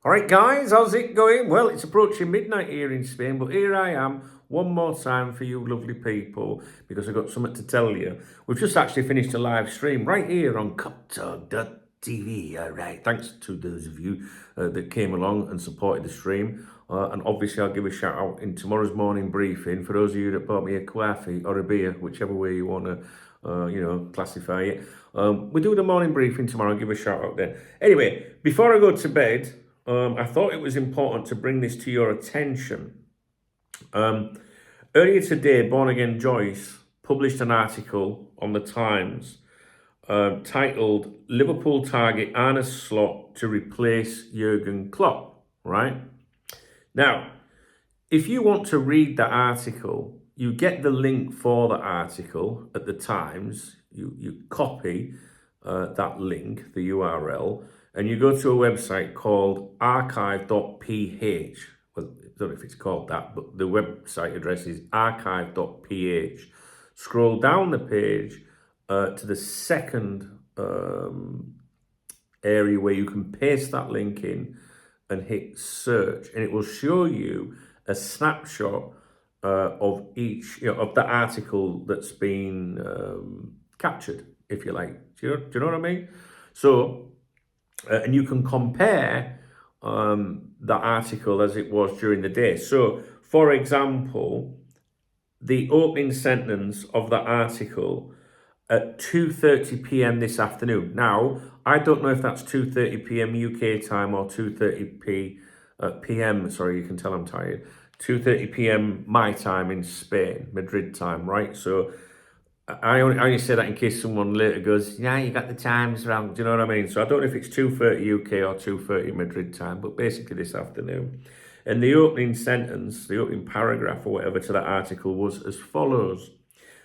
All right, guys, how's it going? Well, it's approaching midnight here in Spain, but here I am one more time for you lovely people because I've got something to tell you. We've just actually finished a live stream right here on CupTalk.tv. All right, thanks to those of you that came along and supported the stream. And obviously, I'll give a shout out in tomorrow's morning briefing for those of you that bought me a coffee or a beer, whichever way you want to, classify it. We'll do the morning briefing tomorrow. I'll give a shout out there. Anyway, before I go to bed, I thought it was important to bring this to your attention. Earlier today, Born Again Joyce published an article on the Times titled "Liverpool Target Arne Slot to Replace Jurgen Klopp." Right? Now, if you want to read the article, you get the link for the article at the Times. You copy that link, the URL, and you go to a website called archive.ph. Well, I don't know if it's called that, but the website address is archive.ph. Scroll down the page to the second area where you can paste that link in and hit search, and it will show you a snapshot of each, of the article that's been captured, if you like. Do you know what I mean? So, and you can compare the article as it was during the day. So, for example, the opening sentence of the article at 2:30 p.m. this afternoon. Now, I don't know if that's 2:30 p.m. UK time or 2:30 p.m. Sorry, you can tell I'm tired. 2:30 p.m. my time in Spain, Madrid time, right? So I only say that in case someone later goes, yeah, you got the times wrong. Do you know what I mean? So I don't know if it's 2:30 UK or 2:30 Madrid time, but basically this afternoon. And the opening sentence, the opening paragraph or whatever to that article was as follows.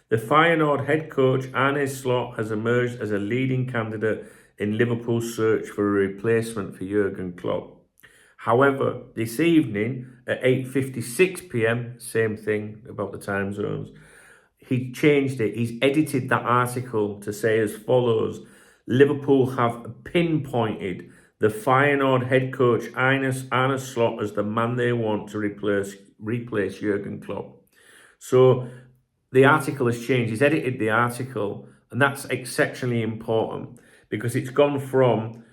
The Feyenoord head coach Arne Slot has emerged as a leading candidate in Liverpool's search for a replacement for Jurgen Klopp. However, this evening at 8:56 p.m, same thing about the time zones, he changed it. He's edited that article to say as follows. Liverpool have pinpointed the Feyenoord head coach Arne Slot as the man they want to replace Jurgen Klopp. So the article has changed. He's edited the article, and that's exceptionally important because it's gone from,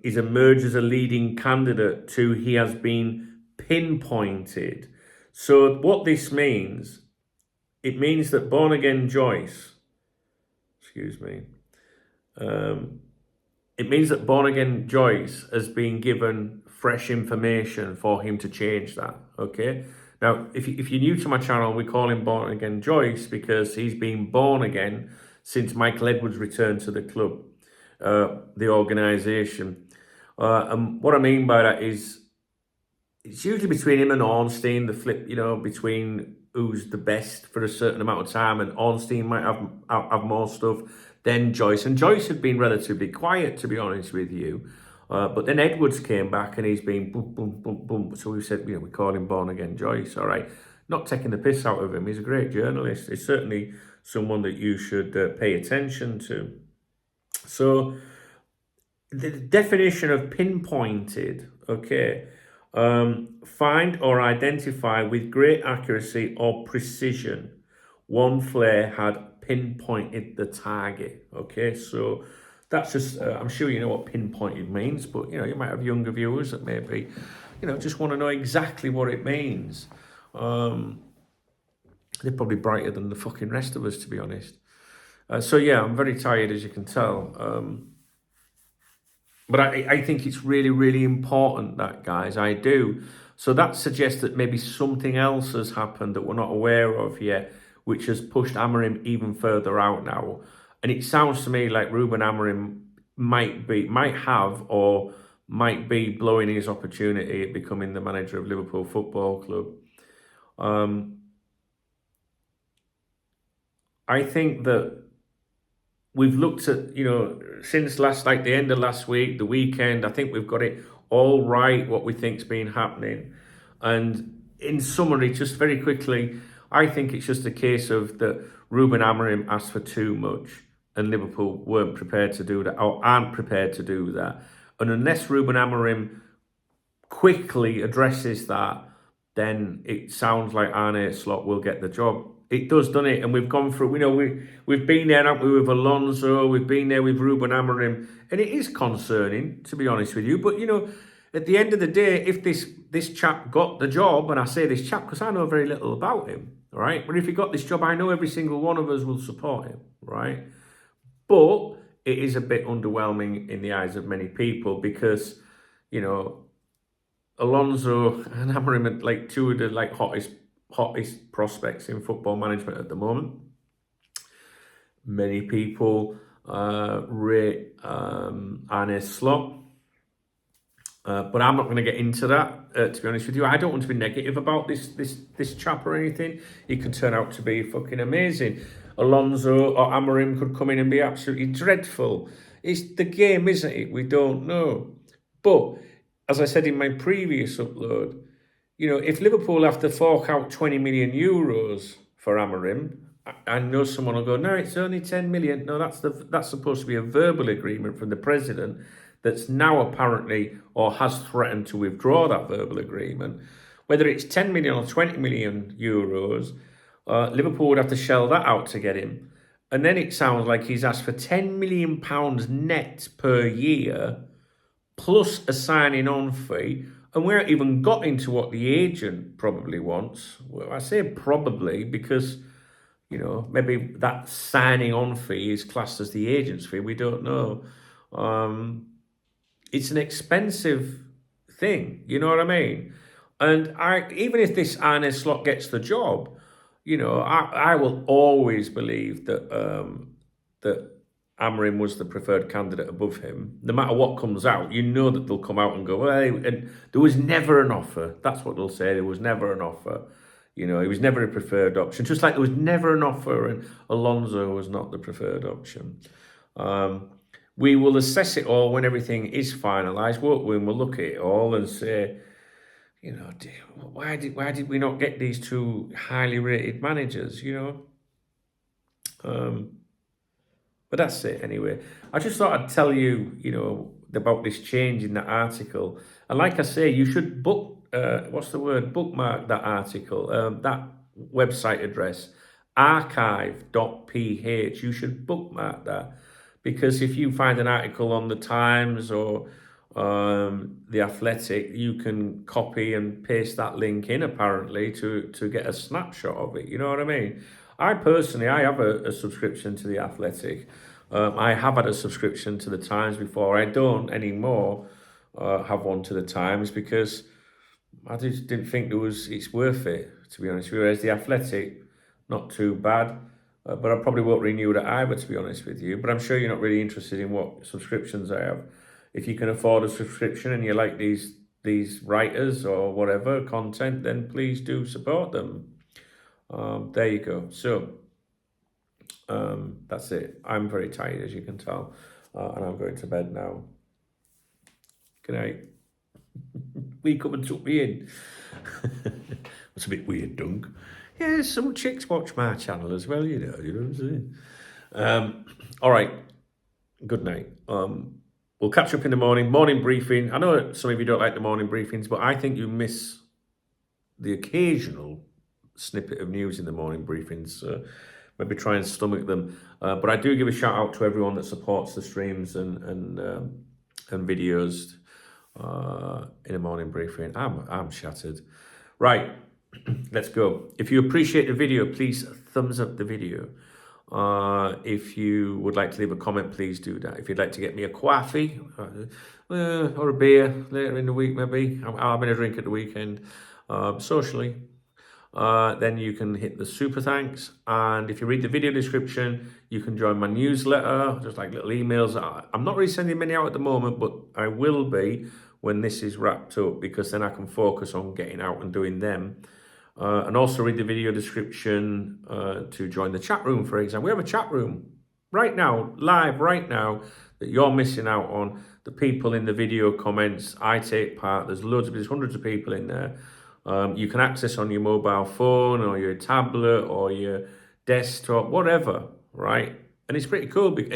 he's emerged as a leading candidate to he has been pinpointed. So what this means, it means that Born Again Joyce, it means that Born Again Joyce has been given fresh information for him to change that, okay? Now, if you're new to my channel, we call him Born Again Joyce because he's been born again since Michael Edwards returned to the club, the organisation. And what I mean by that is it's usually between him and Ornstein, the flip, between who's the best for a certain amount of time, and Ornstein might have more stuff than Joyce. And Joyce had been relatively quiet, to be honest with you. But then Edwards came back and he's been boom, boom, boom, boom. So we said, we call him Born Again Joyce, all right. Not taking the piss out of him. He's a great journalist. He's certainly someone that you should pay attention to. So the definition of pinpointed, okay, find or identify with great accuracy or precision. One flair had pinpointed the target, okay? So that's just, I'm sure you know what pinpointed means, but, you might have younger viewers that maybe, just want to know exactly what it means. They're probably brighter than the fucking rest of us, to be honest. So, yeah, I'm very tired, as you can tell. But I think it's really, really important that, guys, I do. So that suggests that maybe something else has happened that we're not aware of yet, which has pushed Amorim even further out now. And it sounds to me like Ruben Amorim might have or might be blowing his opportunity at becoming the manager of Liverpool Football Club. I think that we've looked at, since the end of last week, the weekend, I think we've got it all right, what we think's been happening. And in summary, just very quickly, I think it's just a case of that Ruben Amorim asked for too much and Liverpool weren't prepared to do that or aren't prepared to do that. And unless Ruben Amorim quickly addresses that, then it sounds like Arne Slot will get the job. It does, doesn't it? And we've gone through, we've been there, haven't we, with Alonso, we've been there with Ruben Amorim, and it is concerning, to be honest with you. But, at the end of the day, if this chap got the job, and I say this chap because I know very little about him, right? But if he got this job, I know every single one of us will support him, right? But it is a bit underwhelming in the eyes of many people because, Alonso and Amorim are like two of the hottest prospects in football management at the moment. Many people rate Arne Slot, but I'm not going to get into that. To be honest with you, I don't want to be negative about this chap or anything. He could turn out to be fucking amazing. Alonso or Amorim could come in and be absolutely dreadful. It's the game, isn't it? We don't know. But as I said in my previous upload, if Liverpool have to fork out 20 million euros for Amorim, I know someone will go, no, it's only 10 million. No, that's supposed to be a verbal agreement from the president that's now apparently or has threatened to withdraw that verbal agreement. Whether it's 10 million or 20 million euros, Liverpool would have to shell that out to get him. And then it sounds like he's asked for £10 million net per year, plus a signing-on fee, and we haven't even got into what the agent probably wants. Well, I say probably because, maybe that signing-on fee is classed as the agent's fee. We don't know. It's an expensive thing, you know what I mean? And even if this Arne Slot gets the job, I will always believe that that Amorim was the preferred candidate above him. No matter what comes out, that they'll come out and go, well, and there was never an offer. That's what they'll say. There was never an offer. He was never a preferred option. Just like there was never an offer and Alonso was not the preferred option. We will assess it all when everything is finalised, won't we? And we'll look at it all and say, why did we not get these two highly rated managers, But that's it anyway. I just thought I'd tell you, about this change in the article. And like I say, you should bookmark that article, that website address, archive.ph. You should bookmark that. Because if you find an article on the Times or the Athletic, you can copy and paste that link in, apparently, to get a snapshot of it. You know what I mean? I have a subscription to the Athletic. I have had a subscription to the Times before. I don't anymore have one to the Times because I just didn't think it's worth it, to be honest with you. Whereas the Athletic, not too bad. But I probably won't renew that either, to be honest with you. But I'm sure you're not really interested in what subscriptions I have. If you can afford a subscription and you like these writers or whatever content, then please do support them. There you go. So that's it. I'm very tired, as you can tell, and I'm going to bed now. Good night. We come and took me in. That's a bit weird, Dunk. Yeah, some chicks watch my channel as well, you know what I'm saying. All right. Good night. We'll catch up in the morning briefing. I know some of you don't like the morning briefings, but I think you miss the occasional snippet of news in the morning briefings. Maybe try and stomach them. But I do give a shout out to everyone that supports the streams and videos in a morning briefing. I'm shattered. Right, let's go. If you appreciate the video, please thumbs up the video. If you would like to leave a comment, please do that. If you'd like to get me a coffee or a beer later in the week, maybe. I'm having a drink at the weekend, socially. Then you can hit the super thanks. And if you read the video description, you can join my newsletter, just like little emails. I'm not really sending many out at the moment, but I will be when this is wrapped up, because then I can focus on getting out and doing them. And also read the video description to join the chat room, for example. We have a chat room right now, live right now, that you're missing out on. The people in the video comments, I take part. There's hundreds of people in there. You can access on your mobile phone or your tablet or your desktop, whatever, right? And it's pretty cool, but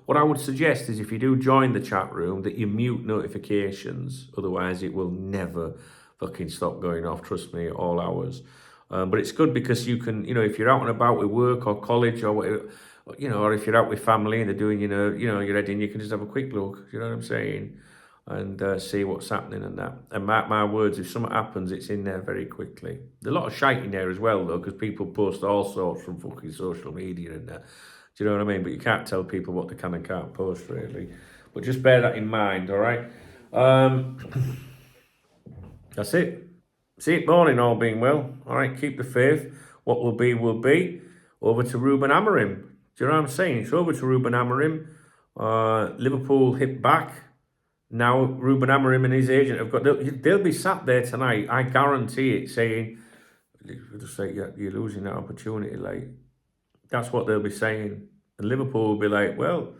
what I would suggest is if you do join the chat room, that you mute notifications. Otherwise, it will never fucking stop going off, trust me, at all hours. But it's good because you can, if you're out and about with work or college or whatever, or if you're out with family and they're doing, your heading, you can just have a quick look, you know what I'm saying? And see what's happening and that. And mark my words, if something happens, it's in there very quickly. There's a lot of shite in there as well, though, because people post all sorts from fucking social media and that. Do you know what I mean? But you can't tell people what they can and can't post, really. But just bear that in mind, all right? That's it. See it morning, all being well. All right, keep the faith. What will be, will be. Over to Ruben Amorim. Do you know what I'm saying? It's over to Ruben Amorim. Liverpool hit back. Now Ruben Amorim and his agent have got... They'll be sat there tonight, I guarantee it, saying, just say, yeah, you're losing that opportunity, like... That's what they'll be saying. And Liverpool will be like, well,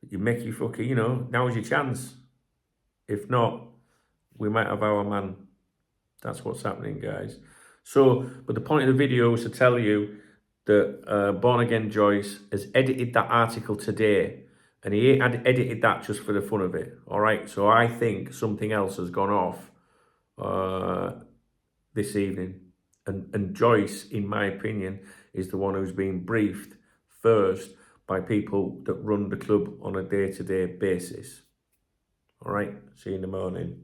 you make your fucking, now's your chance. If not, we might have our man. That's what's happening, guys. So, but the point of the video is to tell you that Born Again Joyce has edited that article today. And he had edited that just for the fun of it. All right. So I think something else has gone off this evening. And Joyce, in my opinion, is the one who's been briefed first by people that run the club on a day-to-day basis. All right, see you in the morning.